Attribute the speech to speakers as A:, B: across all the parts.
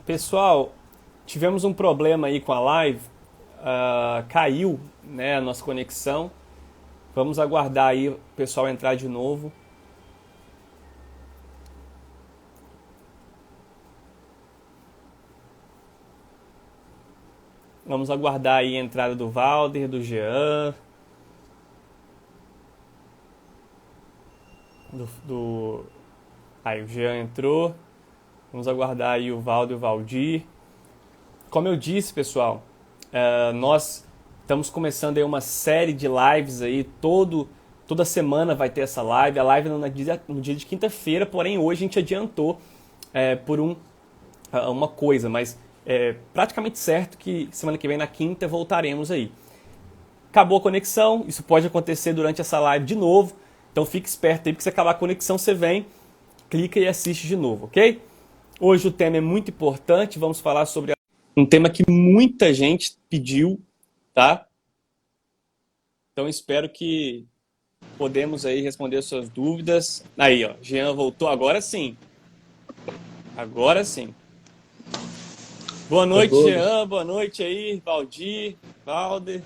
A: Pessoal, tivemos um problema aí com a live, caiu, né, a nossa conexão. Vamos aguardar aí o pessoal entrar de novo. Vamos aguardar aí a entrada do Valder, do Jean, Aí o Jean entrou. Vamos aguardar aí o Valder e o Valdir. Como eu disse, pessoal, nós estamos começando aí uma série de lives aí, toda semana vai ter essa live. A live no dia de quinta-feira, porém hoje a gente adiantou por uma coisa, mas é praticamente certo que semana que vem, na quinta, voltaremos aí. Acabou a conexão, isso pode acontecer durante essa live de novo, então fique esperto aí, porque se acabar a conexão você vem, clica e assiste de novo, ok? Hoje o tema é muito importante, vamos falar sobre um tema que muita gente pediu, tá? Então espero que podemos aí responder as suas dúvidas. Aí, ó, Jean voltou, agora sim. Agora sim. Boa noite, Jean, boa noite aí, Valdir, Valder.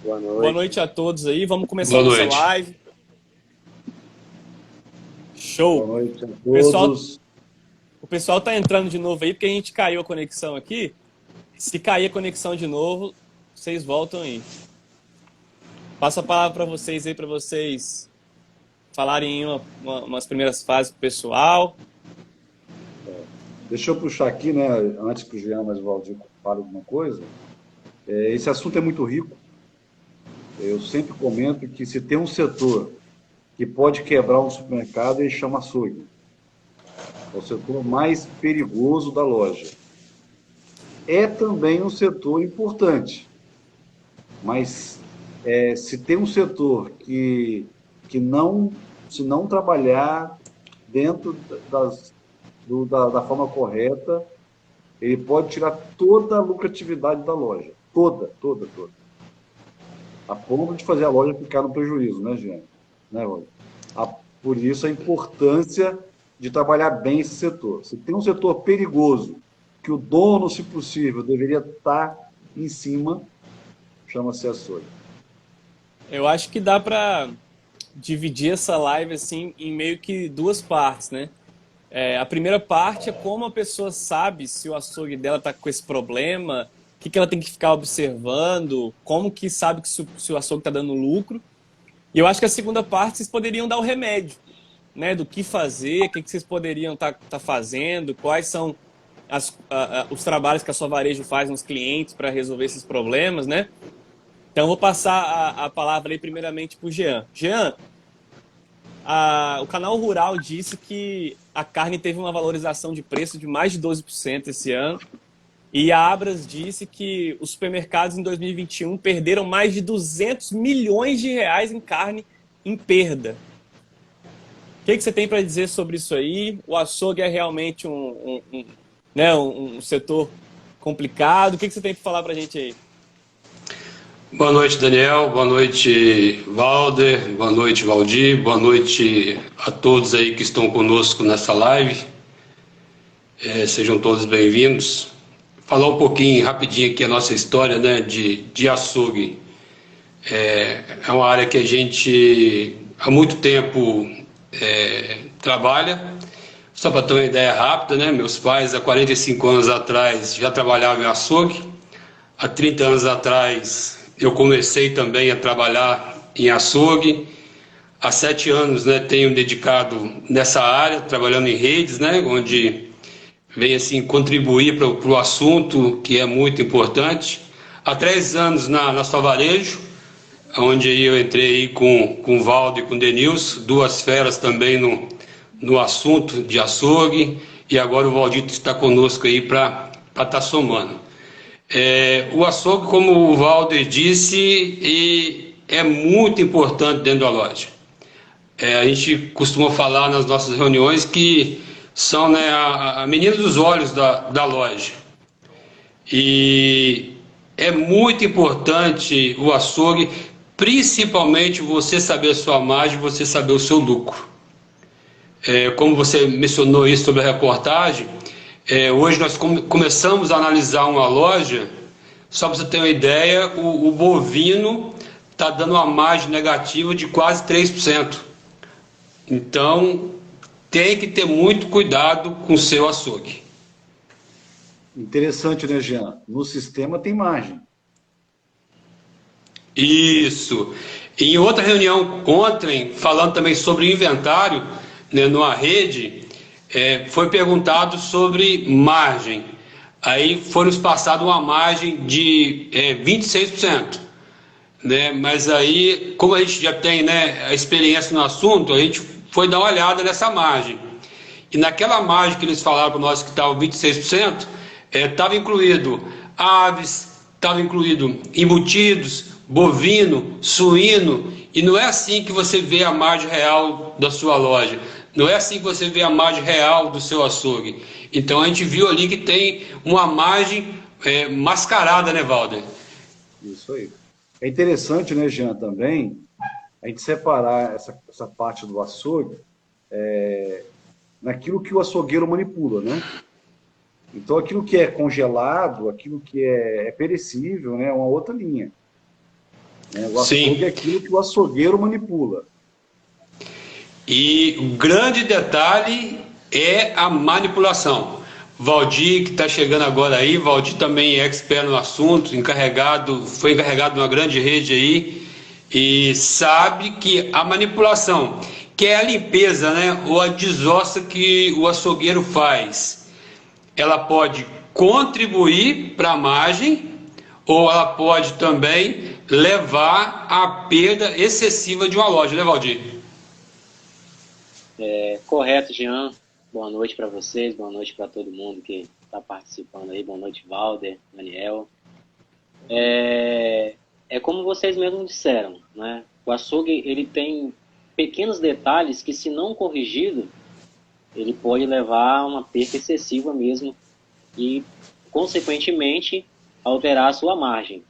B: Boa noite.
A: Boa noite a todos aí, vamos começar nossa live. Show!
B: Boa noite a todos.
A: O pessoal tá entrando de novo aí, porque a gente caiu a conexão aqui. Se cair a conexão de novo, vocês voltam aí. Passo a palavra para vocês aí, para vocês falarem umas primeiras fases pro pessoal.
B: Deixa eu puxar aqui, né, antes que o Jean mais o Valdir fale alguma coisa. Esse assunto é muito rico. Eu sempre comento que se tem um setor que pode quebrar um supermercado, ele chama açougue. É o setor mais perigoso da loja. É também um setor importante, mas se tem um setor que não, se não trabalhar dentro da forma correta, ele pode tirar toda a lucratividade da loja. Toda. A ponto de fazer a loja ficar no prejuízo, né, Jean? Né, Roger? Por isso a importância de trabalhar bem esse setor. Se tem um setor perigoso, que o dono, se possível, deveria estar em cima, chama-se açougue.
A: Eu acho que dá para dividir essa live assim em meio que duas partes, né? A primeira parte é como a pessoa sabe se o açougue dela está com esse problema, o que ela tem que ficar observando, como que sabe que se o açougue está dando lucro. E eu acho que a segunda parte vocês poderiam dar o remédio, né? Do que fazer, o que vocês poderiam tá fazendo, quais são os trabalhos que a sua varejo faz nos clientes para resolver esses problemas, né? Então eu vou passar a palavra aí primeiramente para o Jean. Jean, o Canal Rural disse que a carne teve uma valorização de preço de mais de 12% esse ano. E a Abras disse que os supermercados em 2021 perderam mais de 200 milhões de reais em carne em perda. O que você tem para dizer sobre isso aí? O açougue é realmente um setor complicado. O que você tem para falar para a gente aí?
C: Boa noite, Daniel. Boa noite, Valder. Boa noite, Valdir. Boa noite a todos aí que estão conosco nessa live. Sejam todos bem-vindos. Falar um pouquinho rapidinho aqui a nossa história, né, de açougue. É uma área que a gente há muito tempo trabalha. Só para ter uma ideia rápida, né, meus pais há 45 anos atrás já trabalhavam em açougue. Há 30 anos atrás eu comecei também a trabalhar em açougue. Há 7 anos, né, tenho dedicado nessa área, trabalhando em redes, né, onde vem assim contribuir para o assunto, que é muito importante. Há 3 anos na Só Varejo, onde eu entrei com o Valdo e com o Denilson, 2 feras também no assunto de açougue, e agora o Valdito está conosco aí para estar somando. O açougue, como o Valder disse, é muito importante dentro da loja. A gente costuma falar nas nossas reuniões que são, né, a menina dos olhos da loja. E é muito importante o açougue, principalmente você saber a sua margem, você saber o seu lucro. Como você mencionou isso sobre a reportagem, Hoje nós começamos a analisar uma loja, só para você ter uma ideia, o bovino está dando uma margem negativa de quase 3%. Então, tem que ter muito cuidado com o seu açougue.
B: Interessante, né, Jean? No sistema tem margem.
C: Isso. Em outra reunião ontem, falando também sobre inventário, né, numa rede, foi perguntado sobre margem. Aí foi nos passado uma margem de 26%. Né? Mas aí, como a gente já tem, né, a experiência no assunto, a gente foi dar uma olhada nessa margem. E naquela margem que eles falaram para nós que estava 26%, estava incluído aves, estava incluído embutidos, bovino, suíno, e não é assim que você vê a margem real da sua loja, não é assim que você vê a margem real do seu açougue. Então a gente viu ali que tem uma margem mascarada, né, Valder?
B: Isso aí. É interessante, né, Jean, também, a gente separar essa parte do açougue naquilo que o açougueiro manipula, né? Então, aquilo que é congelado, aquilo que é perecível, né, é uma outra linha. Né? O açougue é aquilo que o açougueiro manipula.
C: E o grande detalhe é a manipulação. Valdir, que está chegando agora aí, Valdir também é expert no assunto, foi encarregado de uma grande rede aí, e sabe que a manipulação, que é a limpeza, né, ou a desossa que o açougueiro faz, ela pode contribuir para a margem, ou ela pode também levar à perda excessiva de uma loja, né, Valdir?
D: Correto, Jean. Boa noite para vocês, boa noite para todo mundo que está participando aí. Boa noite, Valder, Daniel. É como vocês mesmos disseram, né? O açougue, ele tem pequenos detalhes que, se não corrigido, ele pode levar a uma perda excessiva mesmo e, consequentemente, alterar a sua margem.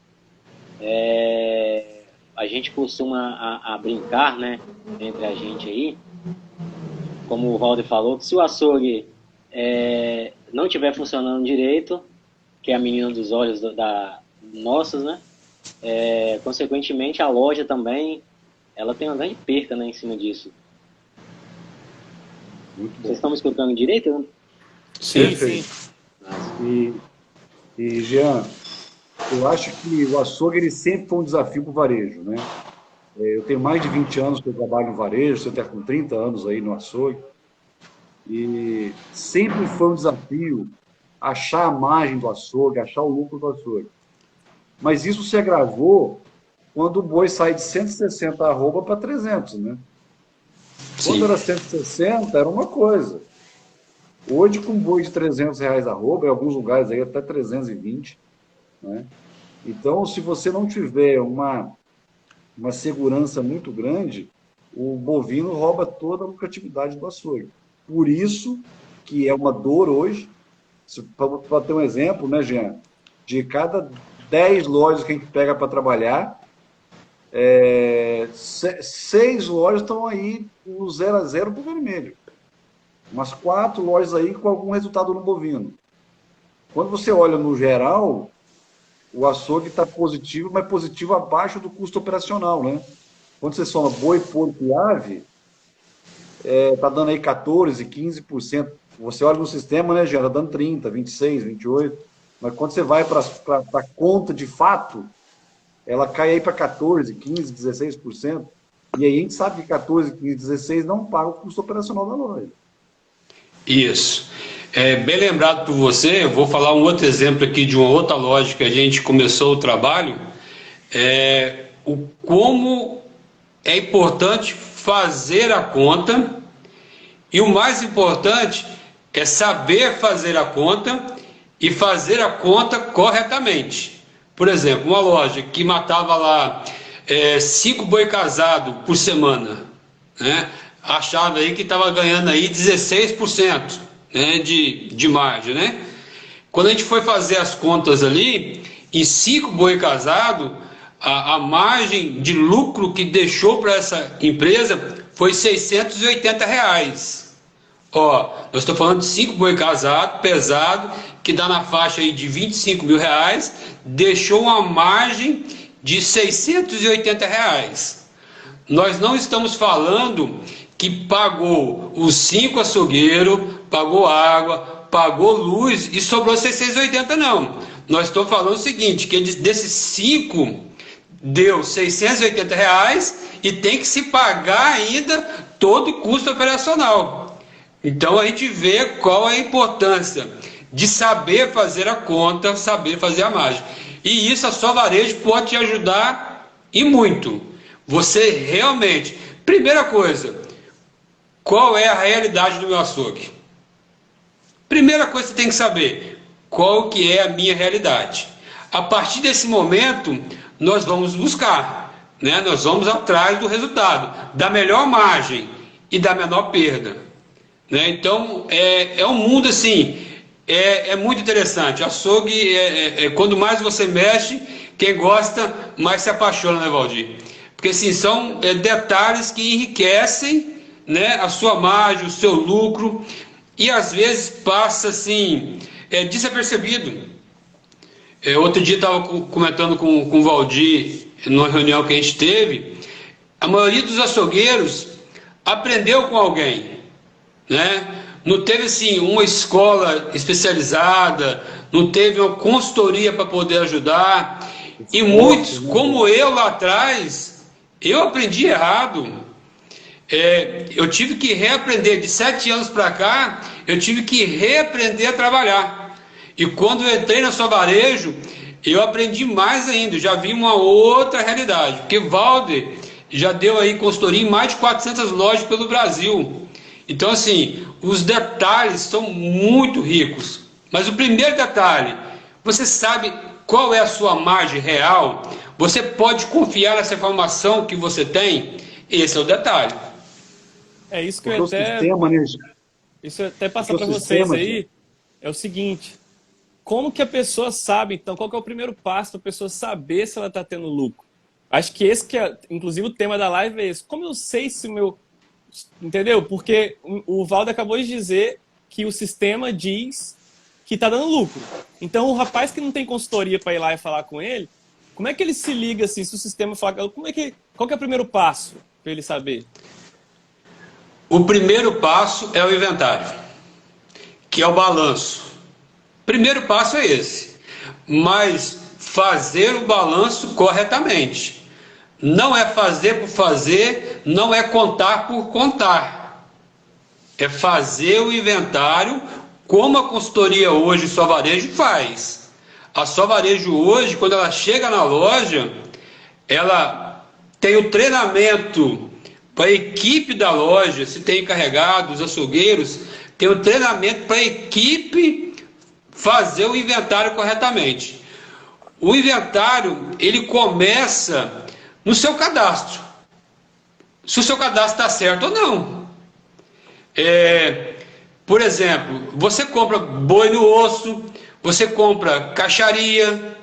D: A gente costuma a brincar, né, entre a gente aí, como o Valder falou, que se o açougue não estiver funcionando direito, que é a menina dos olhos nossas, né, consequentemente a loja também, ela tem uma grande perca, né, em cima disso. Vocês estão me escutando direito?
A: Sim, sim.
B: E Jean, eu acho que o açougue ele sempre foi um desafio para o varejo, né? Eu tenho mais de 20 anos que eu trabalho no varejo, você está com 30 anos aí no açougue, e sempre foi um desafio achar a margem do açougue, achar o lucro do açougue. Mas isso se agravou quando o boi sai de 160 arroba para 300, né? Quando era 160, era uma coisa. Hoje, com boi de R$300 arroba, em alguns lugares aí até 320, né? Então, se você não tiver uma segurança muito grande, o bovino rouba toda a lucratividade do açougue. Por isso que é uma dor hoje, para ter um exemplo, né, Jean? De cada 10 lojas que a gente pega para trabalhar, 6 lojas estão aí no 0-0 para o vermelho. Umas 4 lojas aí com algum resultado no bovino. Quando você olha no geral, o açougue está positivo, mas positivo abaixo do custo operacional, né? Quando você soma boi, porco e ave, está dando aí 14%, 15%. Você olha no sistema, né, já está dando 30%, 26%, 28%. Mas quando você vai para a conta de fato, ela cai aí para 14%, 15%, 16%. E aí a gente sabe que 14%, 15%, 16% não paga o custo operacional da loja.
C: Isso. Bem lembrado por você, eu vou falar um outro exemplo aqui de uma outra loja que a gente começou o trabalho, como é importante fazer a conta, e o mais importante é saber fazer a conta e fazer a conta corretamente. Por exemplo, uma loja que matava lá 5 boi casados por semana, né? Achava aí que estava ganhando aí 16%, né, de margem, né? Quando a gente foi fazer as contas ali, em 5 boi casado, a margem de lucro que deixou para essa empresa foi R$680. Ó, nós estamos falando de 5 boi casado, pesado, que dá na faixa aí de R$ 25.000, deixou uma margem de R$ 680. Nós não estamos falando que pagou os 5 açougueiros, pagou água, pagou luz e sobrou 680, não. Nós estamos falando o seguinte, que desses 5 deu R$ 680 e tem que se pagar ainda todo o custo operacional. Então a gente vê qual é a importância de saber fazer a conta, saber fazer a margem. E isso a Só Varejo pode te ajudar e muito. Você realmente... Primeira coisa, qual é a realidade do meu açougue? Primeira coisa que você tem que saber, qual que é a minha realidade. A partir desse momento, nós vamos buscar, né? Nós vamos atrás do resultado, da melhor margem e da menor perda. Né? Então, é um mundo assim, é muito interessante. Açougue, quando mais você mexe, quem gosta, mais se apaixona, né, Valdir? Porque assim, são detalhes que enriquecem, né, a sua margem, o seu lucro, e às vezes passa assim, desapercebido. Outro dia estava comentando com o Valdir, numa reunião que a gente teve, a maioria dos açougueiros aprendeu com alguém. Né? Não teve assim uma escola especializada, não teve uma consultoria para poder ajudar, e muitos, como eu lá atrás, eu aprendi errado. Eu tive que reaprender, de 7 anos para cá, eu tive que reaprender a trabalhar. E quando eu entrei na Só Varejo, eu aprendi mais ainda, já vi uma outra realidade, porque Valder já deu aí consultoria em mais de 400 lojas pelo Brasil. Então, assim, os detalhes são muito ricos. Mas o primeiro detalhe, você sabe qual é a sua margem real? Você pode confiar nessa informação que você tem? Esse é o detalhe.
A: É isso que eu até... Isso eu até passar para vocês aí, é o seguinte, como que a pessoa sabe, então, qual que é o primeiro passo para a pessoa saber se ela está tendo lucro? Acho que esse que é, inclusive o tema da live é esse. Como eu sei se o meu... Entendeu? Porque o Valdo acabou de dizer que o sistema diz que está dando lucro. Então, o rapaz que não tem consultoria para ir lá e falar com ele, como é que ele se liga assim, se o sistema fala... qual que é o primeiro passo para ele saber?
C: O primeiro passo é o inventário, que é o balanço. Primeiro passo é esse. Mas fazer o balanço corretamente. Não é fazer por fazer, não é contar por contar. É fazer o inventário como a consultoria hoje Só Varejo faz. A Só Varejo hoje, quando ela chega na loja, ela tem o treinamento para a equipe da loja, se tem encarregados, açougueiros, tem o treinamento para a equipe fazer o inventário corretamente. O inventário, ele começa no seu cadastro. Se o seu cadastro está certo ou não. Por exemplo, você compra boi no osso, você compra caixaria,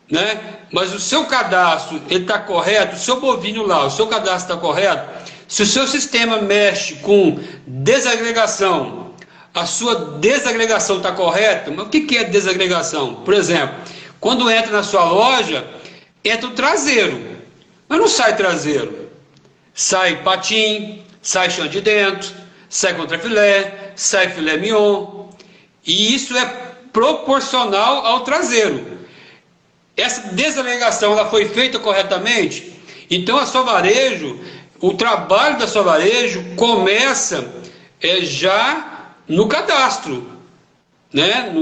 C: né? Mas o seu cadastro está correto, o seu bovino lá, o seu cadastro está correto. Se o seu sistema mexe com desagregação, a sua desagregação está correta, mas o que é desagregação? Por exemplo, quando entra na sua loja, entra o traseiro, mas não sai traseiro. Sai patim, sai chão de dentro, sai contrafilé, sai filé mignon. E isso é proporcional ao traseiro. Essa desagregação ela foi feita corretamente? Então a Só Varejo, o trabalho da Só Varejo começa já no cadastro, né?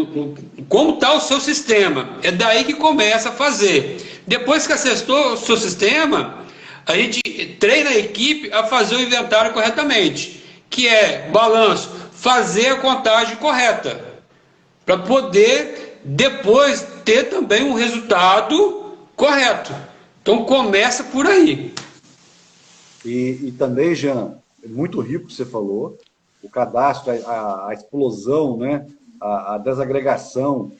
C: Como está o seu sistema. É daí que começa a fazer. Depois que acessou o seu sistema, a gente treina a equipe a fazer o inventário corretamente, que é balanço, fazer a contagem correta, para poder depois ter também um resultado correto. Então começa por aí.
B: E também, Jean, é muito rico que você falou, o cadastro, a explosão, né? A desagregação,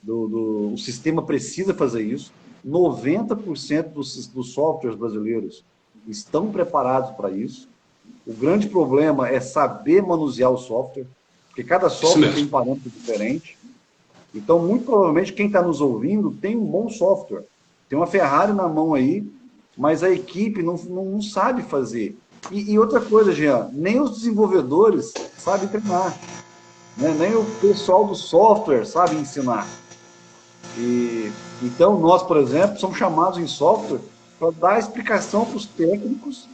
B: o sistema precisa fazer isso. 90% dos softwares brasileiros estão preparados para isso. O grande problema é saber manusear o software, porque cada software tem um parâmetro diferente. Então, muito provavelmente, quem está nos ouvindo tem um bom software. Tem uma Ferrari na mão aí, mas a equipe não sabe fazer. E outra coisa, Jean, nem os desenvolvedores sabem treinar. Né? Nem o pessoal do software sabe ensinar. Então, nós, por exemplo, somos chamados em software para dar explicação para os técnicos,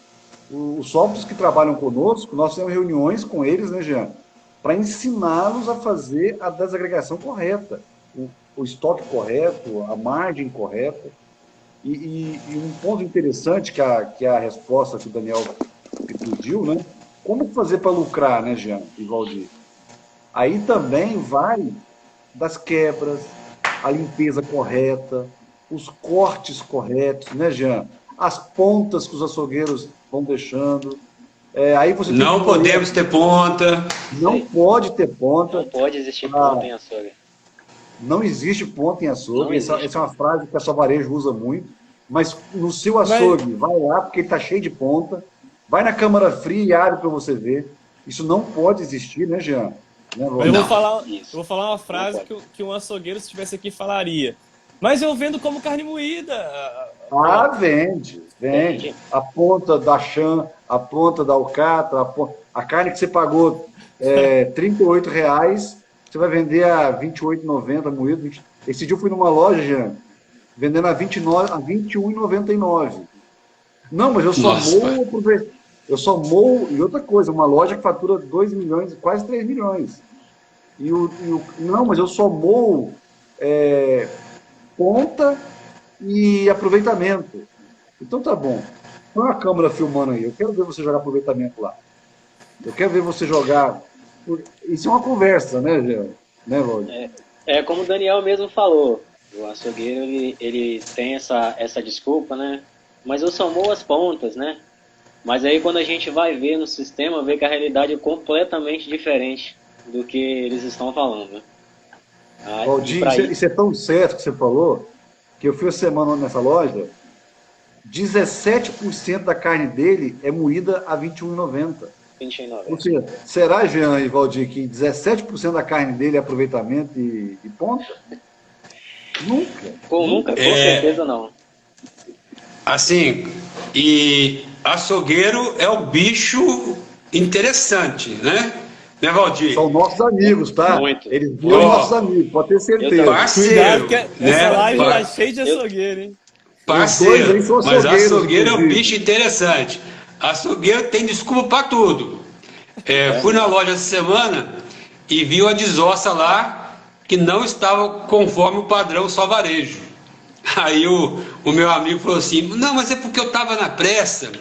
B: os softwares que trabalham conosco, nós temos reuniões com eles, né, Jean? Para ensiná-los a fazer a desagregação correta, o estoque correto, a margem correta. E um ponto interessante que é a resposta que o Daniel pediu, né? Como fazer para lucrar, né, Jean e Valdir? Aí também vai das quebras, a limpeza correta, os cortes corretos, né, Jean? As pontas que os açougueiros vão deixando. Aí você
C: não podemos ter ponta.
B: Não pode ter ponta.
D: Não pode existir ponta em açougue.
B: Não existe ponta em açougue. Essa é uma frase que a Só Varejo usa muito. Mas no seu açougue, vai lá porque ele está cheio de ponta. Vai na câmara fria e abre para você ver. Isso não pode existir, né, Jean?
A: Eu vou falar uma frase que um açougueiro, se estivesse aqui, falaria. Mas eu vendo como carne moída.
B: Vende. A ponta da chã, a ponta da alcatra, a carne que você pagou R$38, você vai vender a R$28,90 moído. Esse dia eu fui numa loja, Jean, vendendo a R$21,99. Não, mas eu só moo, e outra coisa, uma loja que fatura 2 milhões, quase 3 milhões. Não, mas eu só moo ponta e aproveitamento. Então tá bom. Põe a câmera filmando aí. Eu quero ver você jogar aproveitamento lá. Eu quero ver você jogar. Isso é uma conversa, né, Gê? Né, Valdir?
D: Como o Daniel mesmo falou. O açougueiro, ele tem essa desculpa, né? Mas eu só moo as pontas, né? Mas aí quando a gente vai ver no sistema, vê que a realidade é completamente diferente do que eles estão falando.
B: Valdir, isso é tão certo que você falou, que eu fui a semana nessa loja, 17% da carne dele é moída a R$21,90. Ou seja, será, Jean e Valdir, que 17% da carne dele é aproveitamento e ponta? Nunca.
D: Nunca, com certeza não.
C: Assim, e açougueiro é um bicho interessante, né? Né, Valdir?
B: São nossos amigos, tá?
D: Muito.
B: Eles viram nossos amigos, pode ter certeza.
C: Parceiro,
A: cuidado, que essa live tá cheia de açougueiro, hein?
C: Parceiro, mas açougueiro é um bicho interessante. Açougueiro tem desculpa para tudo. Fui na loja essa semana e vi uma desossa lá que não estava conforme o padrão Só Varejo. Aí o meu amigo falou assim, não, mas é porque eu estava na pressa. Eu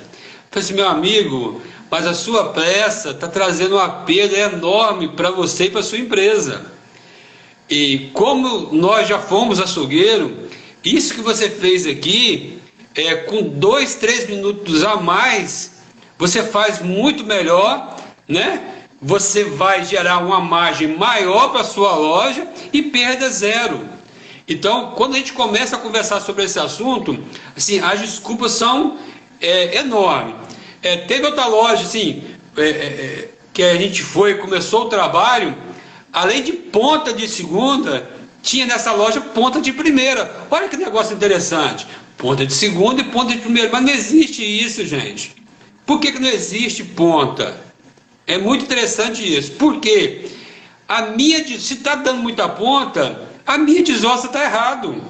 C: falei assim, meu amigo, mas a sua pressa está trazendo uma perda enorme para você e para sua empresa. E como nós já fomos açougueiro, isso que você fez aqui, com 2, 3 minutos a mais, você faz muito melhor, né? Você vai gerar uma margem maior para a sua loja e perda zero. Então, quando a gente começa a conversar sobre esse assunto, assim, as desculpas são enormes. Teve outra loja, assim, que a gente começou o trabalho, além de ponta de segunda, tinha nessa loja ponta de primeira. Olha que negócio interessante. Ponta de segunda e ponta de primeira. Mas não existe isso, gente. Por que não existe ponta? É muito interessante isso. Por quê? Se está dando muita ponta, a minha desossa está errado.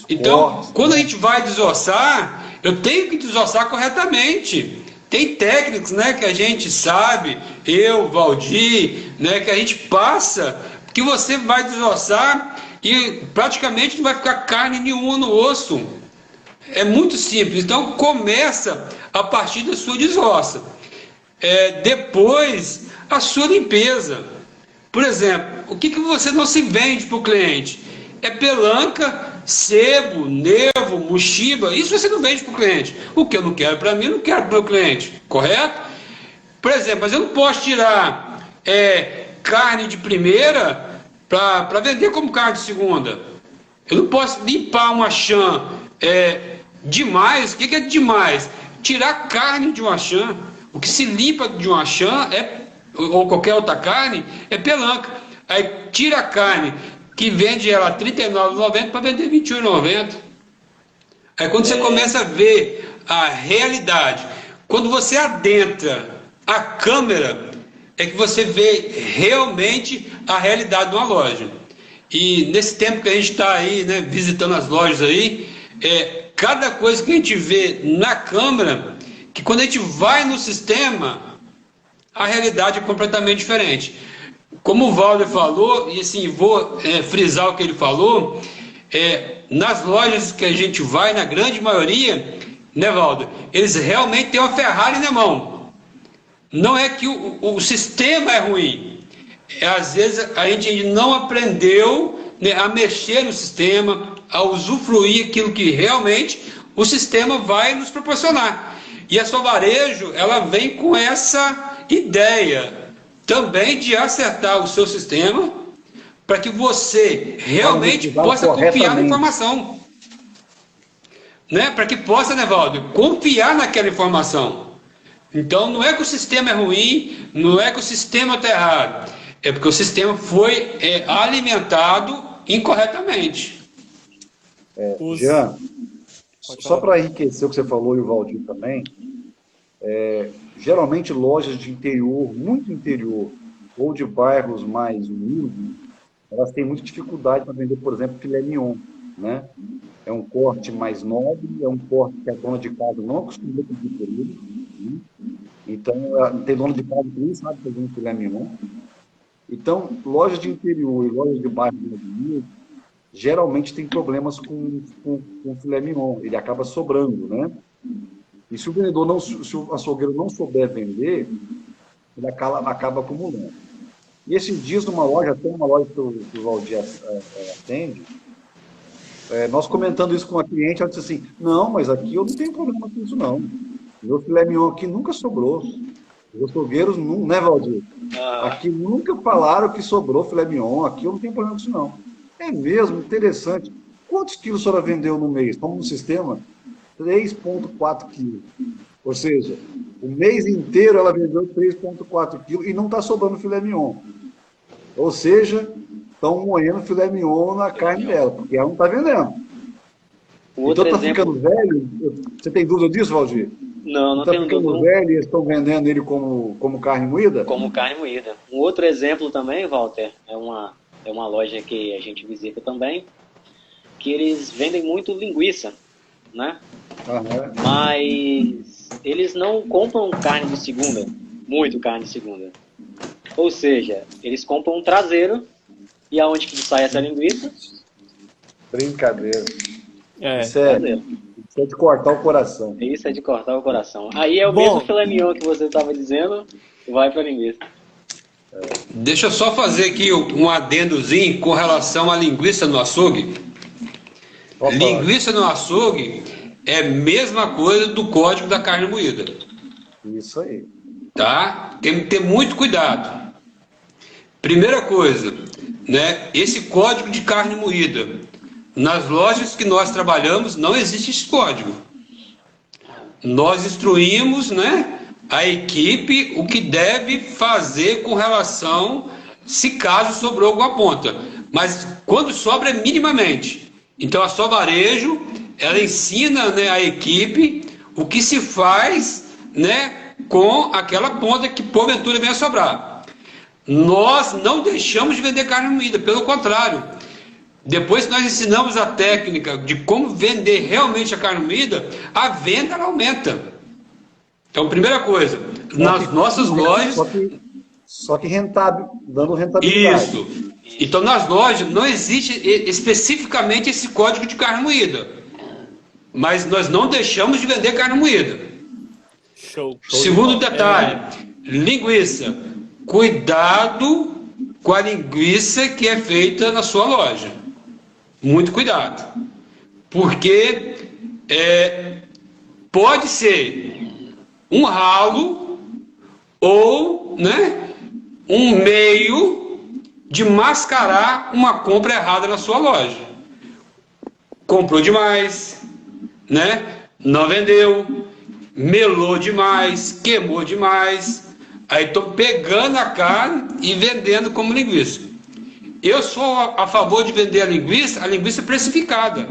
C: Então, quando a gente vai desossar, eu tenho que desossar corretamente. Tem técnicas, né, que a gente sabe, eu, Valdir, né, que a gente passa, que você vai desossar e praticamente não vai ficar carne nenhuma no osso. É muito simples. Então, começa a partir da sua desossa. Depois, a sua limpeza. Por exemplo, o que você não se vende para o cliente? Pelanca, sebo, nervo, mochiba, isso você não vende para o cliente. O que eu não quero para mim, eu não quero para o meu cliente, correto? Por exemplo, mas eu não posso tirar carne de primeira para vender como carne de segunda. Eu não posso limpar uma chã demais. O que é demais? Tirar carne de uma chã. O que se limpa de um Auchan ou qualquer outra carne é pelanca. Aí tira a carne que vende ela a R$ 39,90 para vender R$ 21,90. Aí quando você começa a ver a realidade, quando você adentra a câmera, é que você vê realmente a realidade de uma loja. E nesse tempo que a gente está aí, né, visitando as lojas aí, cada coisa que a gente vê na câmera, que quando a gente vai no sistema, a realidade é completamente diferente. Como o Valder falou, e assim, vou frisar o que ele falou, nas lojas que a gente vai, na grande maioria, né, Valder, eles realmente têm uma Ferrari na mão. Não é que o sistema é ruim. Às vezes a gente ainda não aprendeu, né, a mexer no sistema, a usufruir aquilo que realmente o sistema vai nos proporcionar. E a Só Varejo, ela vem com essa ideia também de acertar o seu sistema para que você realmente possa confiar na informação. Né? Para que possa, né, Valdo, confiar naquela informação. Então, não é que o sistema é ruim, não é que o sistema está errado. É porque o sistema foi alimentado incorretamente.
B: Jean, só para enriquecer o que você falou e o Valdir também, geralmente lojas de interior, muito interior, ou de bairros mais humildes, elas têm muita dificuldade para vender, por exemplo, filé mignon, né? É um corte mais nobre, é um corte que a dona de casa não acostuma a pedir por ele, né? Então, tem dona de casa que nem sabe fazer um filé mignon. Então, lojas de interior e lojas de bairro mais humilde, geralmente tem problemas com filé mignon, ele acaba sobrando, né? E se o vendedor não, se o açougueiro não souber vender, ele acaba acumulando. E esses dias, numa loja, até uma loja que o Valdir atende, nós comentando isso com a cliente, ela disse assim, não, mas aqui eu não tenho problema com isso, não. Meu filé mignon aqui nunca sobrou. Os açougueiros, não, né, Valdir? Aqui nunca falaram que sobrou filé mignon, aqui eu não tenho problema com isso, não. É mesmo, interessante. Quantos quilos a senhora vendeu no mês? Estamos no sistema? 3,4 quilos. Ou seja, o mês inteiro ela vendeu 3,4 quilos e não está sobrando filé mignon. Ou seja, estão moendo filé mignon na carne dela, porque ela não está vendendo. Então está ficando velho? Você tem dúvida disso, Valdir?
D: Não tenho dúvida. Está ficando
B: velho e eles estão vendendo ele como carne moída?
D: Como carne moída. Um outro exemplo também, Walter, é uma loja que a gente visita também, que eles vendem muito linguiça, né? Mas eles não compram carne de segunda, muito carne de segunda. Ou seja, eles compram um traseiro e aonde que sai essa linguiça?
B: Brincadeira. Isso é de cortar o coração.
D: Isso é de cortar o coração. Aí é o mesmo filé mignon que você estava dizendo, vai para a linguiça.
C: Deixa eu só fazer aqui um adendozinho com relação à linguiça no açougue. Linguiça no açougue é a mesma coisa do código da carne moída.
B: Isso aí.
C: Tá? Tem que ter muito cuidado. Primeira coisa, né? Esse código de carne moída, nas lojas que nós trabalhamos, não existe esse código. Nós instruímos, né, a equipe o que deve fazer com relação, se caso sobrou alguma ponta. Mas quando sobra é minimamente. Então a Só Varejo, ela ensina, né, a equipe o que se faz, né, com aquela ponta que porventura venha a sobrar. Nós não deixamos de vender carne moída, pelo contrário. Depois que nós ensinamos a técnica de como vender realmente a carne moída, a venda ela aumenta. Então, primeira coisa, nas nossas lojas...
B: Só que rentável, dando rentabilidade.
C: Isso. Então, nas lojas não existe especificamente esse código de carne moída. Mas nós não deixamos de vender carne moída.
A: Show.
C: Segundo detalhe, linguiça. Cuidado com a linguiça que é feita na sua loja. Muito cuidado. Porque pode ser um ralo ou, né, um meio de mascarar uma compra errada na sua loja. Comprou demais, né? Não vendeu. melou demais, queimou demais. Aí estou pegando a carne e vendendo como linguiça. Eu sou a favor de vender a linguiça precificada.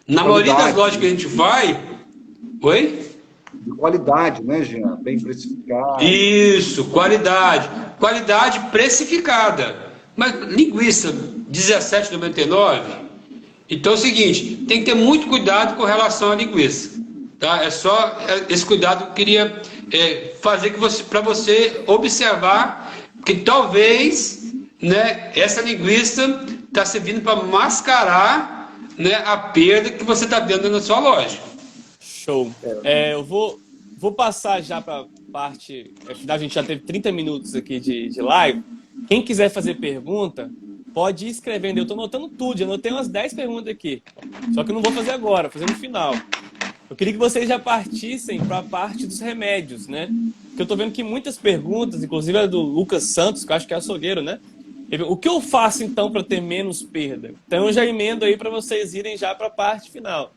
C: Na maioria das lojas que a gente vai... Oi?
B: De qualidade, né, Jean? Bem precificado.
C: Isso, qualidade. Qualidade precificada. Mas linguiça, R$17,99. Então é o seguinte, tem que ter muito cuidado com relação à linguiça. Tá? É só esse cuidado que eu queria fazer para você observar que talvez, né, essa linguiça está servindo para mascarar, né, a perda que você está vendo na sua loja.
A: Show. Eu vou passar já para a parte final. A gente já teve 30 minutos aqui de live. Quem quiser fazer pergunta, pode ir escrevendo. Eu estou anotando tudo. Eu anotei umas 10 perguntas aqui. Só que eu não vou fazer agora, vou fazer no final. Eu queria que vocês já partissem para a parte dos remédios, né? Porque eu estou vendo que muitas perguntas, inclusive a do Lucas Santos, que eu acho que é açougueiro, né? O que eu faço, então, para ter menos perda? Então, eu já emendo aí para vocês irem já para a parte final.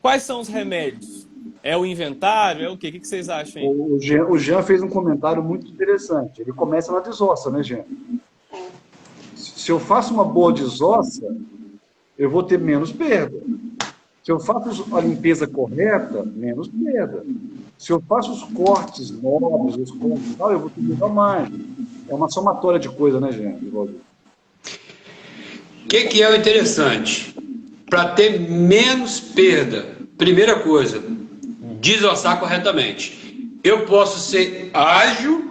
A: Quais são os remédios? É o inventário? É o quê? O que vocês acham aí?
B: O Jean fez um comentário muito interessante. Ele começa na desossa, né, Jean? Se eu faço uma boa desossa, eu vou ter menos perda. Se eu faço a limpeza correta, menos perda. Se eu faço os cortes nobres, os cortes tal, eu vou ter mais. É uma somatória de coisa, né, Jean?
C: O que é o interessante? Para ter menos perda, primeira coisa, desossar corretamente. Eu posso ser ágil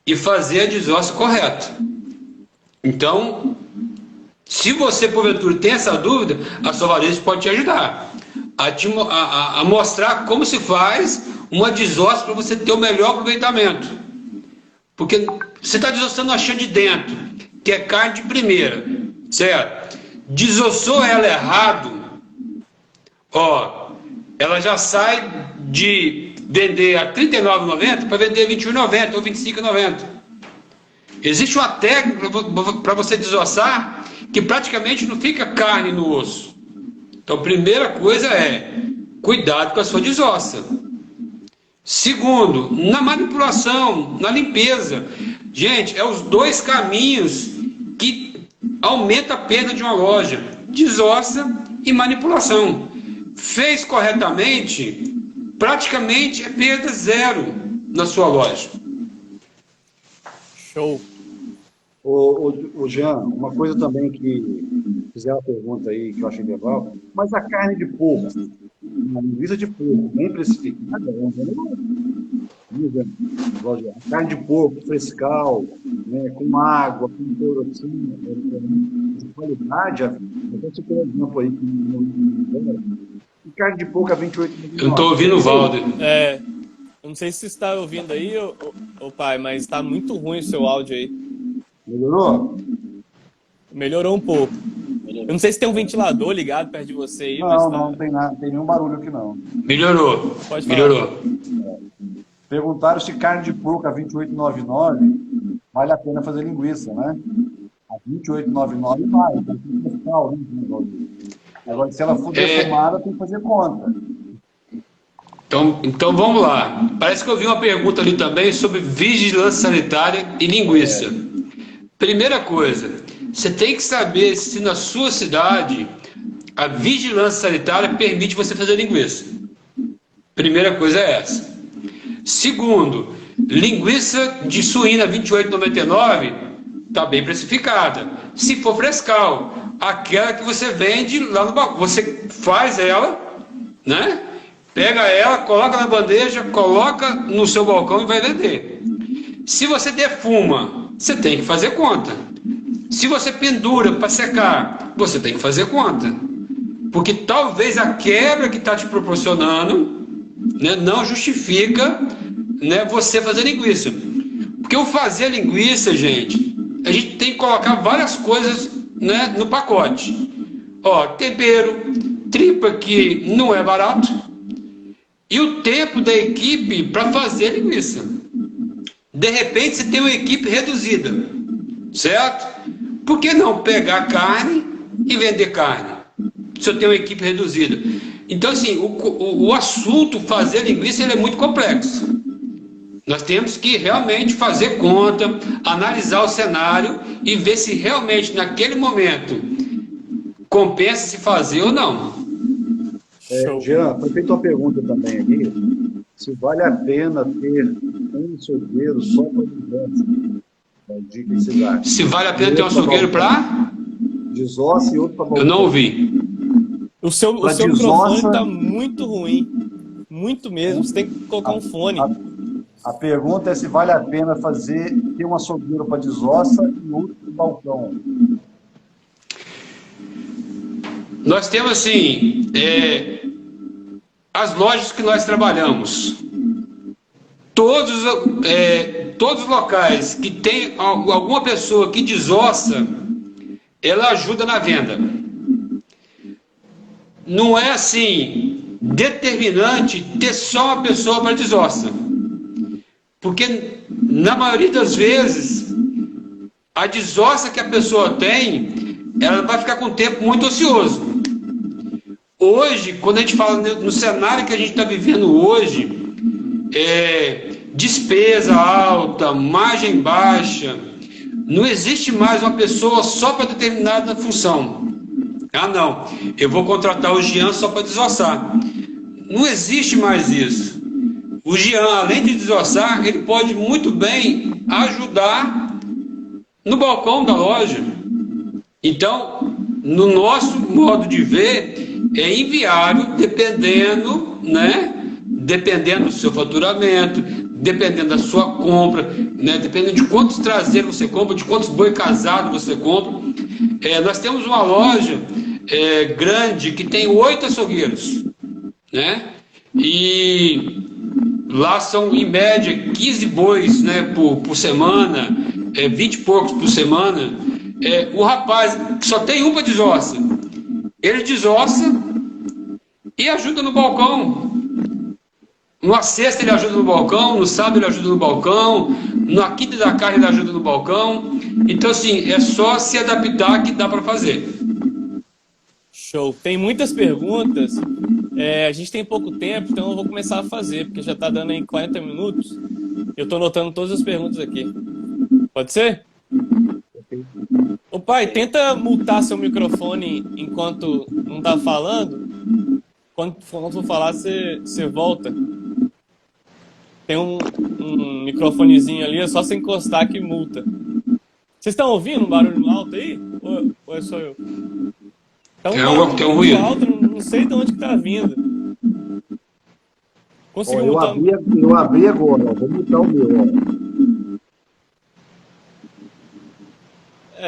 C: e fazer a desossa correta. Então, se você, porventura, tem essa dúvida, a Sovarejo pode te ajudar a mostrar como se faz uma desossa para você ter o melhor aproveitamento. Porque você está desossando a chã de dentro, que é carne de primeira, certo? Desossou ela errado, ó, ela já sai de vender a R$ 39,90 para vender R$ 21,90 ou R$ 25,90. Existe uma técnica para você desossar que praticamente não fica carne no osso. Então, a primeira coisa é cuidado com a sua desossa. Segundo, na manipulação, na limpeza. Gente, é os dois caminhos que aumentam a perda de uma loja: desossa e manipulação. Fez corretamente, praticamente é perda zero na sua loja.
A: Show.
B: O Jean, uma coisa também que fizeram a pergunta aí, que eu achei legal, mas a carne de porco, a linguiça de porco, bem precificada, a carne de porco, frescal, né, com água, com clorotina, de qualidade, até se por exemplo aí, e carne de porco a 28 milhões.
C: Eu estou ouvindo o Valder.
A: Eu não sei se você está ouvindo aí, ô pai, mas está muito ruim o seu áudio aí.
B: Melhorou?
A: Melhorou um pouco. Eu não sei se tem um ventilador ligado perto de você aí.
B: Não,
A: mas tá...
B: não tem nada, não tem nenhum barulho aqui não.
C: Melhorou.
A: Pode falar.
C: Melhorou.
B: Perguntaram se carne de porco a R$ 28,99 vale a pena fazer linguiça, né? A R$ 28,99 vale. Agora, se ela for defumada, tem que fazer conta.
C: Então vamos lá. Parece que eu vi uma pergunta ali também sobre vigilância sanitária e linguiça. Primeira coisa, você tem que saber se na sua cidade a vigilância sanitária permite você fazer linguiça. Primeira coisa é essa. Segundo, linguiça de suína R$ 28,99 está bem precificada. Se for frescal, aquela que você vende lá no balcão, você faz ela, né? Pega ela, coloca na bandeja, coloca no seu balcão e vai vender. Se você defuma, você tem que fazer conta. Se você pendura para secar, você tem que fazer conta. Porque talvez a quebra que está te proporcionando, né, não justifica, né, você fazer linguiça. Porque o fazer linguiça, gente, a gente tem que colocar várias coisas, né, no pacote. Ó, tempero, tripa que não é barato, e o tempo da equipe para fazer linguiça. De repente, você tem uma equipe reduzida, certo? Por que não pegar carne e vender carne, se eu tenho uma equipe reduzida? Então, assim, o assunto fazer linguiça ele é muito complexo. Nós temos que realmente fazer conta, analisar o cenário e ver se realmente naquele momento compensa se fazer ou não.
A: Show.
B: Jean, foi feita uma pergunta também aqui, se vale a pena ter um açougueiro só para desossa. Valdir, o que vocês acham?
C: Se vale a pena ter um açougueiro para...
B: Desossa e outro para balcão.
C: Eu não ouvi.
A: O seu
B: Pra
A: microfone
B: desossa-
A: tá muito ruim. Muito mesmo. Você tem que colocar um fone.
B: A pergunta é se vale a pena ter um açougueiro para desossa e outro para balcão.
C: Nós temos, assim, as lojas que nós trabalhamos. Todos os locais que tem alguma pessoa que desossa, ela ajuda na venda. Não é, assim, determinante ter só uma pessoa para desossa. Porque, na maioria das vezes, a desossa que a pessoa tem, ela vai ficar com o tempo muito ocioso. Hoje, quando a gente fala no cenário que a gente está vivendo hoje, despesa alta, margem baixa, não existe mais uma pessoa só para determinada função. Ah, não, eu vou contratar o Jean só para desossar. Não existe mais isso. O Jean, além de desossar, ele pode muito bem ajudar no balcão da loja. Então, no nosso modo de ver, é inviável, dependendo, né? Dependendo do seu faturamento, dependendo da sua compra, né? Dependendo de quantos traseiros você compra, de quantos boi casados você compra. Nós temos uma loja grande que tem 8 açougueiros, né? E lá são, em média, 15 bois, né, por semana, 20 porcos por semana. O rapaz que só tem um para desossa, ele desossa e ajuda no balcão. Numa sexta ele ajuda no balcão, no sábado ele ajuda no balcão, na quinta da carne ele ajuda no balcão. Então, assim, é só se adaptar que dá para fazer.
A: Show. Tem muitas perguntas. A gente tem pouco tempo, então eu vou começar a fazer, porque já está dando aí 40 minutos. Eu estou anotando todas as perguntas aqui. Pode ser? Ô pai, tenta mutar seu microfone enquanto não está falando. Quando for falar, você volta. Tem um microfonezinho ali, é só você encostar que multa. Vocês estão ouvindo um barulho alto aí? Ou é só eu?
C: Tem um ruído.
A: Alto, não sei de onde que tá vindo. Conseguiu mutar?
B: Eu abri agora, vou mutar o meu.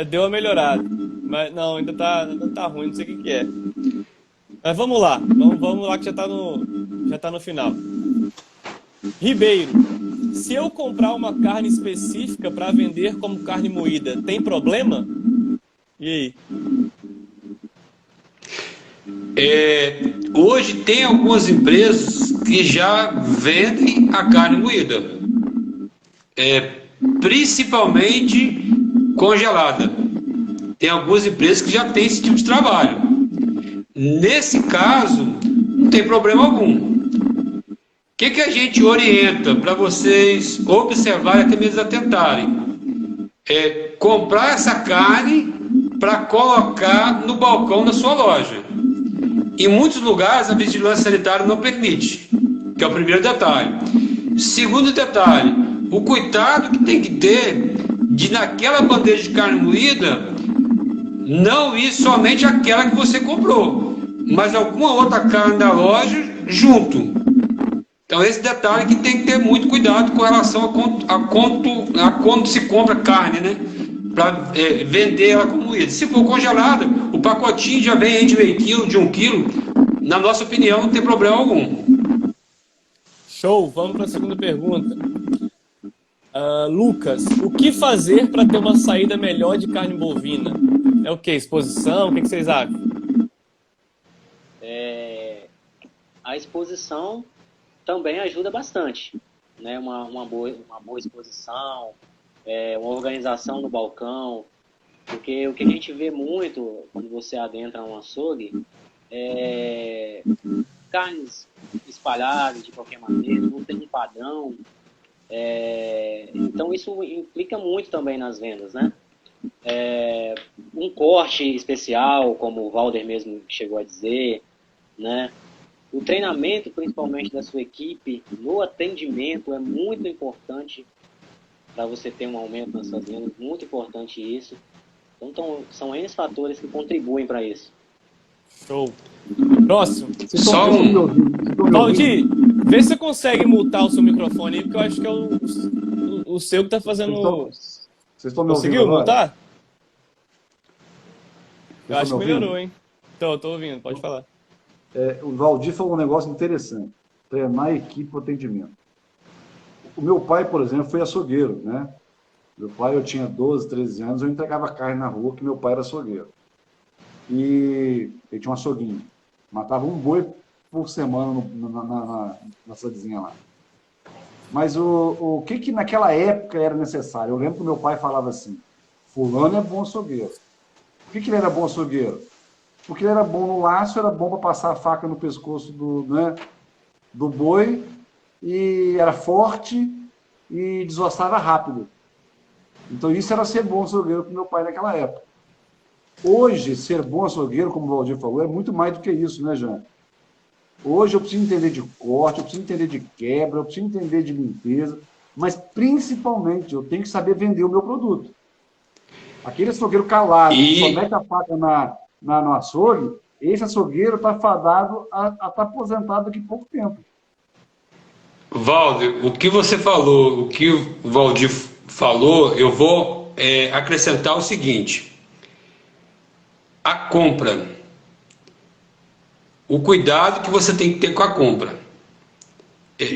A: Deu uma melhorada. Mas não, ainda tá ruim, não sei o que é. Mas vamos lá. Vamos lá que já tá no final. Ribeiro, se eu comprar uma carne específica para vender como carne moída, tem problema? E aí?
C: Hoje tem algumas empresas que já vendem a carne moída, principalmente congelada. Tem algumas empresas que já têm esse tipo de trabalho. Nesse caso, não tem problema algum. O que a gente orienta para vocês observarem, até mesmo atentarem? Comprar essa carne para colocar no balcão da sua loja. Em muitos lugares a vigilância sanitária não permite, que é o primeiro detalhe. Segundo detalhe, o cuidado que tem que ter de naquela bandeja de carne moída não ir somente aquela que você comprou, mas alguma outra carne da loja junto. Então esse detalhe que tem que ter muito cuidado com relação a quando se compra carne, né? Para vender ela como moída. Se for congelada, o pacotinho já vem de meio quilo, de 1 quilo. Na nossa opinião, não tem problema algum.
A: Show, vamos para a segunda pergunta. Lucas, o que fazer para ter uma saída melhor de carne bovina? É o que? Exposição? O que vocês acham?
D: A exposição também ajuda bastante, né? Uma boa exposição, uma organização no balcão, porque o que a gente vê muito quando você adentra um açougue carnes espalhadas de qualquer maneira, não tem um padrão. Então isso implica muito também nas vendas, né? Um corte especial, como o Valder mesmo chegou a dizer, né? O treinamento, principalmente da sua equipe, no atendimento é muito importante para você ter um aumento nas suas vendas, muito importante isso. Então são N fatores que contribuem para isso.
A: Show. Próximo.
C: Só
A: Valdir, vê se você consegue mutar o seu microfone aí, porque eu acho que é o seu que tá fazendo...
B: Vocês estão me ouvindo
A: Conseguiu
B: agora?
A: mutar? Eu
B: Vocês
A: acho
B: estão
A: que
B: me ouvindo?
A: melhorou, hein? Tô ouvindo, pode falar.
B: O Valdir falou um negócio interessante. Treinar a equipe para atendimento. O meu pai, por exemplo, foi açougueiro, né? Meu pai, eu tinha 12, 13 anos, eu entregava carne na rua, que meu pai era açougueiro. E ele tinha um açouguinho. Matava um boi por semana na cidadezinha lá. Mas o que naquela época era necessário? Eu lembro que meu pai falava assim, fulano é bom açougueiro. Por que ele era bom açougueiro? Porque ele era bom no laço, era bom para passar a faca no pescoço do boi, e era forte e desossava rápido. Então isso era ser bom açougueiro para o meu pai naquela época. Hoje, ser bom açougueiro, como o Valdir falou, é muito mais do que isso, né, Jean? Hoje eu preciso entender de corte, eu preciso entender de quebra, eu preciso entender de limpeza, mas principalmente eu tenho que saber vender o meu produto. Aquele açougueiro calado, que só mete a faca no açougue, esse açougueiro está fadado a estar aposentado daqui a pouco tempo.
C: Valdir, o que você falou, o que o Valdir falou, eu vou acrescentar o seguinte. A compra. O cuidado que você tem que ter com a compra.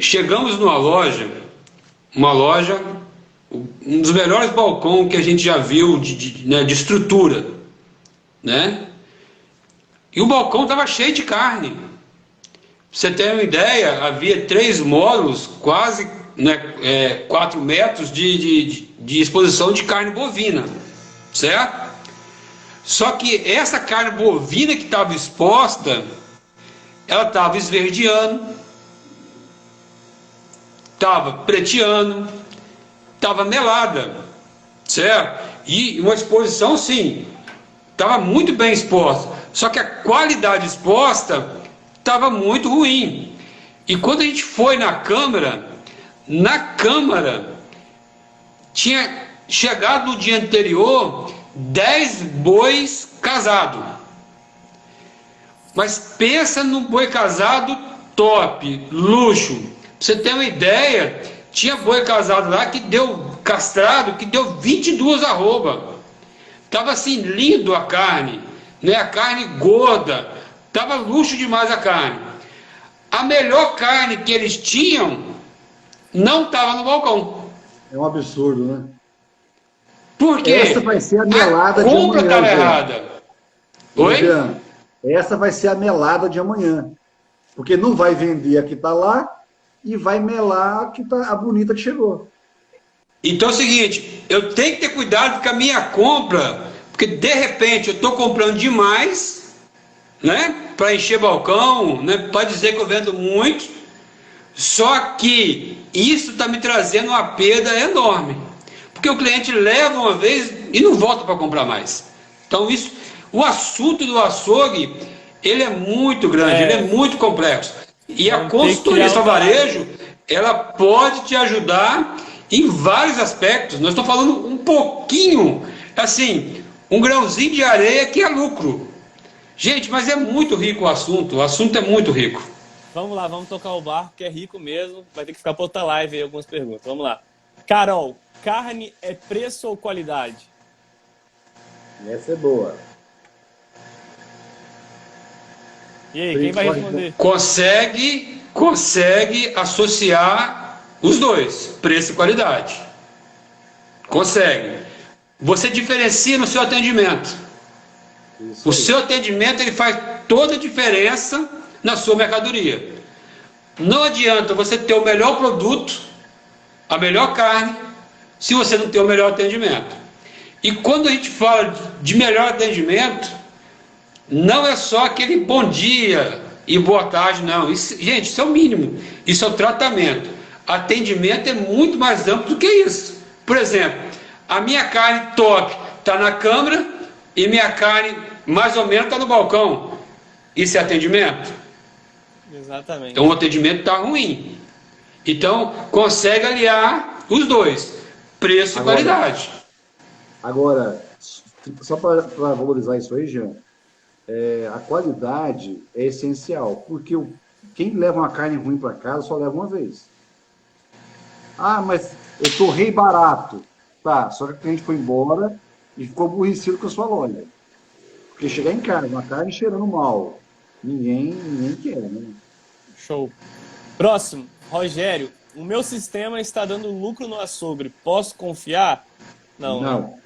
C: Chegamos numa loja, um dos melhores balcões que a gente já viu de estrutura, né? E o balcão estava cheio de carne. Pra você ter uma ideia, havia 3 módulos, quase 4 metros de exposição de carne bovina, certo? Só que essa carne bovina que estava exposta, ela estava esverdeando, estava preteando, estava melada, certo? E uma exposição, sim, estava muito bem exposta, só que a qualidade exposta estava muito ruim. E quando a gente foi na câmara tinha chegado no dia anterior 10 bois casados. Mas pensa no boi casado top, luxo. Pra você ter uma ideia, tinha boi casado lá que deu castrado, que deu 22 arroba. Tava assim lindo a carne, né? A carne gorda, tava luxo demais a carne. A melhor carne que eles tinham não estava no balcão.
B: É um absurdo, né?
C: Por quê?
B: Essa vai ser a melada de amanhã. A compra estava
C: errada. Oi?
B: Jean, essa vai ser a melada de amanhã. Porque não vai vender a que está lá e vai melar a bonita que chegou.
C: Então é o seguinte, eu tenho que ter cuidado com a minha compra, porque de repente eu estou comprando demais, né? Para encher balcão, né? Para dizer que eu vendo muito, só que isso está me trazendo uma perda enorme. Porque o cliente leva uma vez e não volta para comprar mais. Então o assunto do açougue, ele é muito grande, ele é muito complexo. E a consultoria Só Varejo, ela pode te ajudar em vários aspectos. Nós estamos falando um pouquinho, assim, um grãozinho de areia que é lucro. Gente, mas é muito rico o assunto é muito rico.
A: Vamos lá, vamos tocar o barco, que é rico mesmo. Vai ter que ficar para outra live aí algumas perguntas. Vamos lá. Carol, carne é preço ou qualidade?
B: Essa é boa.
A: E aí, quem vai responder?
C: Consegue associar os dois, preço e qualidade. Consegue. Você diferencia no seu atendimento. O seu atendimento, ele faz toda a diferença na sua mercadoria. Não adianta você ter o melhor produto, a melhor carne, se você não tem o melhor atendimento. E quando a gente fala de melhor atendimento, não é só aquele bom dia e boa tarde, não. Isso, gente, isso é o mínimo. Isso é o tratamento. Atendimento é muito mais amplo do que isso. Por exemplo, a minha carne top está na câmara e minha carne mais ou menos está no balcão. Isso é atendimento?
A: Exatamente.
C: Então o atendimento está ruim. Então consegue aliar os dois, preço e qualidade.
B: Agora, só para valorizar isso aí, Jean, a qualidade é essencial, porque quem leva uma carne ruim para casa só leva uma vez. Ah, mas eu torrei barato. Tá, só que o cliente foi embora e ficou aborrecido com a sua loja. Porque chegar em casa, uma carne cheirando mal, ninguém quer, né?
A: Show. Próximo, Rogério. O meu sistema está dando lucro no açougue. Posso confiar? Não.
B: Não.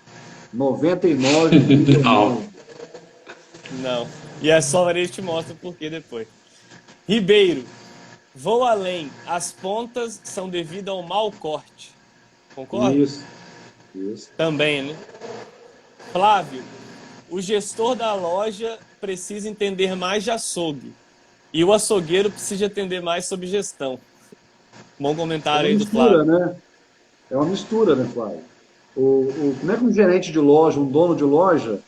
B: 99.
C: Não.
A: Não. E a só varejo te mostra o porquê depois. Ribeiro. Vou além. As pontas são devido ao mau corte. Concorda?
B: Isso.
A: Também, né? Flávio. O gestor da loja precisa entender mais de açougue. E o açougueiro precisa entender mais sobre gestão. Bom comentário aí do Flávio.
B: Né? É uma mistura, né, Flávio? Como é que um gerente de loja, um dono de loja,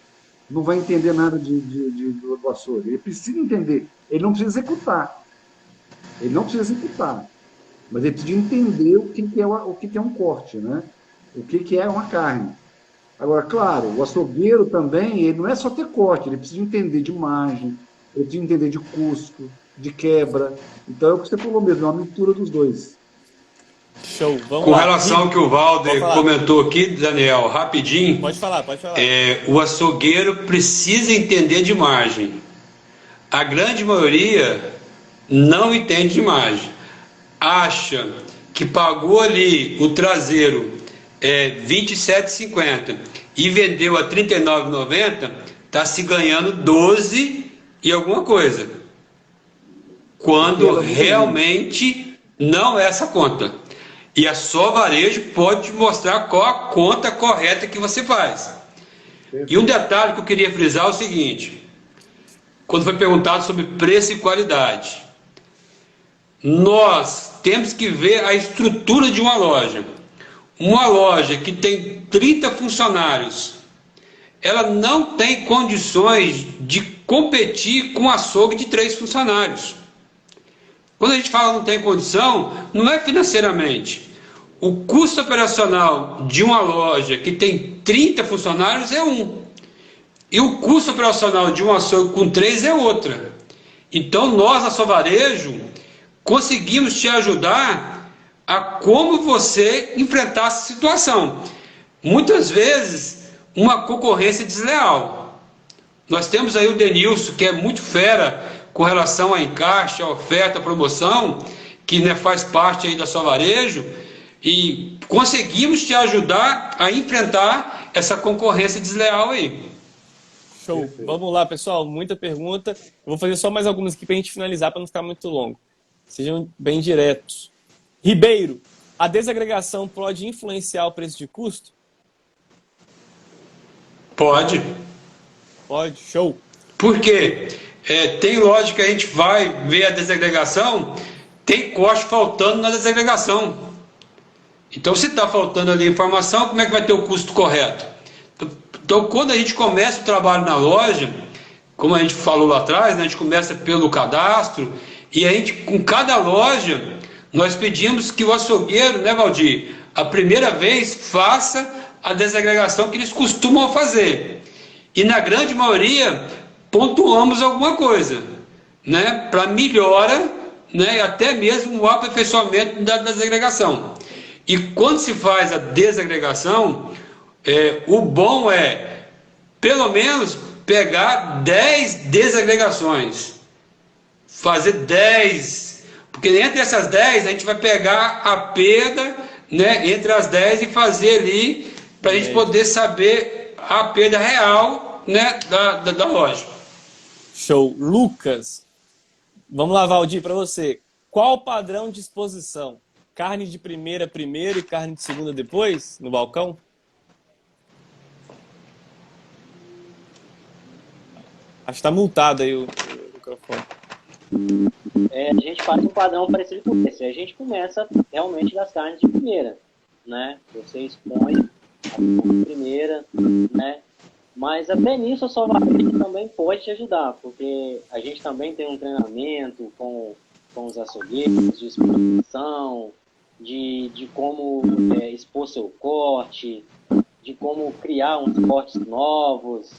B: não vai entender nada do açougue? Ele precisa entender. Ele não precisa executar. Mas ele precisa entender o que é um corte, né? O que é uma carne. Agora, claro, o açougueiro também, ele não é só ter corte, ele precisa entender de margem, ele precisa entender de custo, de quebra. Então é o que você falou mesmo, é uma mistura dos dois.
A: Show, vamos
C: Com
A: lá.
C: relação ao que o Valder comentou aqui, Daniel, rapidinho.
A: Pode falar.
C: O açougueiro precisa entender de margem. A grande maioria não entende de margem. Acha que pagou ali o traseiro R$ 27,50 e vendeu a R$ 39,90, está se ganhando 12 e alguma coisa. Quando realmente não é essa conta. E a Só Varejo pode te mostrar qual a conta correta que você faz. E um detalhe que eu queria frisar é o seguinte: quando foi perguntado sobre preço e qualidade, nós temos que ver a estrutura de uma loja. Uma loja que tem 30 funcionários, ela não tem condições de competir com um açougue de 3 funcionários. Quando a gente fala não tem condição, não é financeiramente. O custo operacional de uma loja que tem 30 funcionários é um. E o custo operacional de um açougue com 3 é outra. Então nós, na Só Varejo, conseguimos te ajudar a como você enfrentar essa situação. Muitas vezes, uma concorrência desleal. Nós temos aí o Denilson, que é muito fera com relação a encaixe, a oferta, a promoção, que, né, faz parte aí da Só Varejo, e conseguimos te ajudar a enfrentar essa concorrência desleal aí.
A: Show. Perfeito. Vamos lá, pessoal. Muita pergunta. Eu vou fazer só mais algumas aqui para a gente finalizar, para não ficar muito longo. Sejam bem diretos. Ribeiro, a desagregação pode influenciar o preço de custo?
C: Pode.
A: Pode, show.
C: Por quê? Tem loja que a gente vai ver a desagregação, tem corte faltando na desagregação. Então, se está faltando ali informação, como é que vai ter o custo correto? Então, quando a gente começa o trabalho na loja, como a gente falou lá atrás, né, a gente começa pelo cadastro, e a gente, com cada loja, nós pedimos que o açougueiro, né, Valdir, a primeira vez faça a desagregação que eles costumam fazer. E na grande maioria, pontuamos alguma coisa, né, para melhora, né, até mesmo o aperfeiçoamento da desagregação. E quando se faz a desagregação, o bom é, pelo menos, pegar 10 desagregações. Fazer 10, porque entre essas 10 a gente vai pegar a perda, né, entre as 10 e fazer ali, para a gente poder saber a perda real, né, da loja.
A: Show. Lucas, vamos lá, Valdir, para você. Qual o padrão de exposição? Carne de primeira primeiro e carne de segunda depois, no balcão? Acho que está multado aí o microfone.
D: a gente faz um padrão parecido com esse. A gente começa realmente das carnes de primeira, né? Você expõe a carne de primeira, né? Mas até nisso a sua varejo também pode te ajudar, porque a gente também tem um treinamento com os açougueiros, de exposição, de como expor seu corte, de como criar uns cortes novos.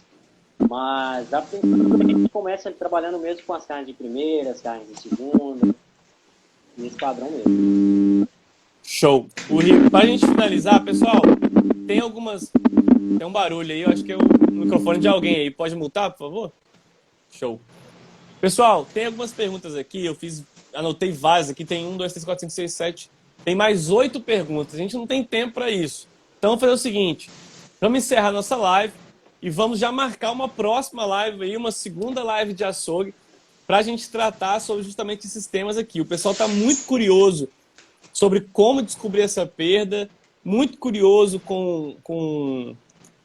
D: Mas a princípio a gente começa trabalhando mesmo com as carnes de primeira, as carnes de segunda, nesse padrão mesmo.
A: Show. Para a gente finalizar, pessoal, tem um barulho aí, eu acho que é o microfone de alguém aí. Pode mutar, por favor? Show. Pessoal, tem algumas perguntas aqui, anotei várias aqui, tem 1, 2, 3, 4, 5, 6, 7, tem mais 8 perguntas, a gente não tem tempo para isso. Então vamos fazer o seguinte, vamos encerrar nossa live e vamos já marcar uma próxima live aí, uma segunda live de açougue, para a gente tratar sobre justamente esses temas aqui. O pessoal está muito curioso sobre como descobrir essa perda, muito curioso com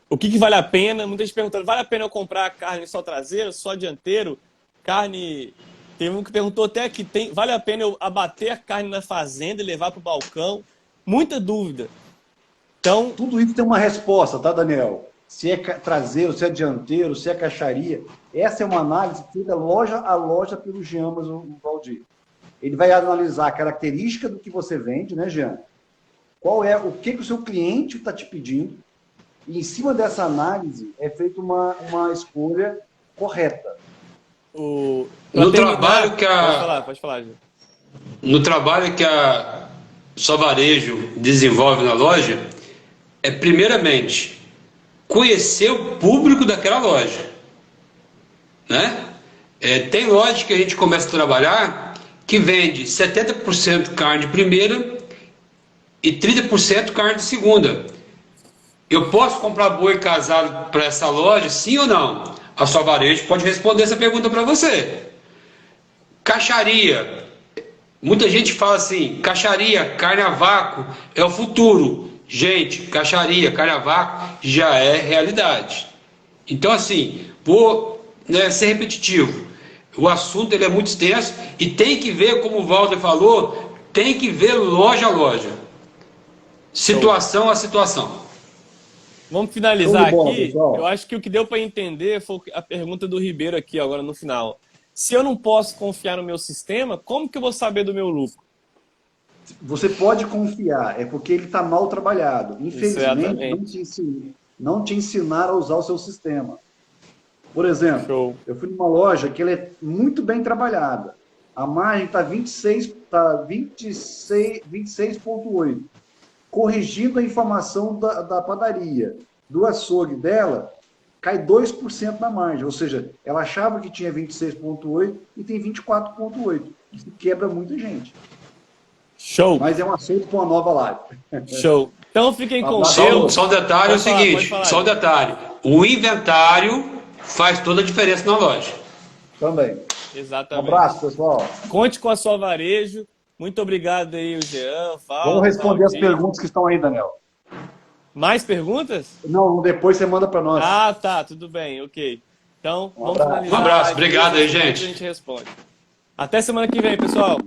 A: o que vale a pena. Muita gente perguntando, vale a pena eu comprar carne só traseiro, só dianteiro? Carne... Teve um que perguntou até aqui, vale a pena eu abater a carne na fazenda e levar para o balcão? Muita dúvida. Então...
B: Tudo isso tem uma resposta, tá, Daniel? Se é traseiro, se é dianteiro, se é caixaria. Essa é uma análise feita loja a loja pelo Jean, mas o Valdir. Ele vai analisar a característica do que você vende, né, Jean? O que o seu cliente está te pedindo, e em cima dessa análise é feita uma escolha correta.
C: No trabalho que
A: Pode falar, Jean.
C: No trabalho que a Só Varejo desenvolve na loja, é primeiramente conhecer o público daquela loja, né? Tem loja que a gente começa a trabalhar que vende 70% carne de primeira e 30% carne de segunda. Eu posso comprar boi casado para essa loja, sim ou não? A Só Varejo pode responder essa pergunta para você. Caixaria. Muita gente fala assim, caixaria, carne a vácuo é o futuro. Gente, caixaria, carne a vácuo já é realidade. Então, assim, vou ser repetitivo. O assunto ele é muito extenso e tem que ver, como o Walter falou, tem que ver loja a loja. Situação a situação.
A: Vamos finalizar
B: Bola,
A: aqui.
B: pessoal.
A: Eu acho que o que deu para entender foi a pergunta do Ribeiro aqui agora no final. Se eu não posso confiar no meu sistema, como que eu vou saber do meu lucro?
B: Você pode confiar, é porque ele está mal trabalhado. Infelizmente, não te ensinaram a usar o seu sistema. Por exemplo, eu fui numa loja que ela é muito bem trabalhada. A margem está 26,8. Corrigindo a informação da padaria. Do açougue dela, cai 2% na margem. Ou seja, ela achava que tinha 26,8 e tem 24,8. Isso quebra muita gente.
A: Show.
B: Mas é um assunto para uma nova live.
A: Show. Então fiquem com Deus.
C: Só um detalhe, é o seguinte, só um detalhe. O inventário faz toda a diferença na loja.
B: Também.
A: Exatamente.
B: Um abraço, pessoal.
A: Conte com a Só Varejo. Muito obrigado aí, o Jean, Val.
B: Vamos responder as perguntas que estão aí, Daniel.
A: Mais perguntas?
B: Não, depois você manda para nós.
A: Ah, tá, tudo bem, ok. Então, vamos finalizar.
C: Um abraço, obrigado aí, gente.
A: A gente responde. Até semana que vem, pessoal.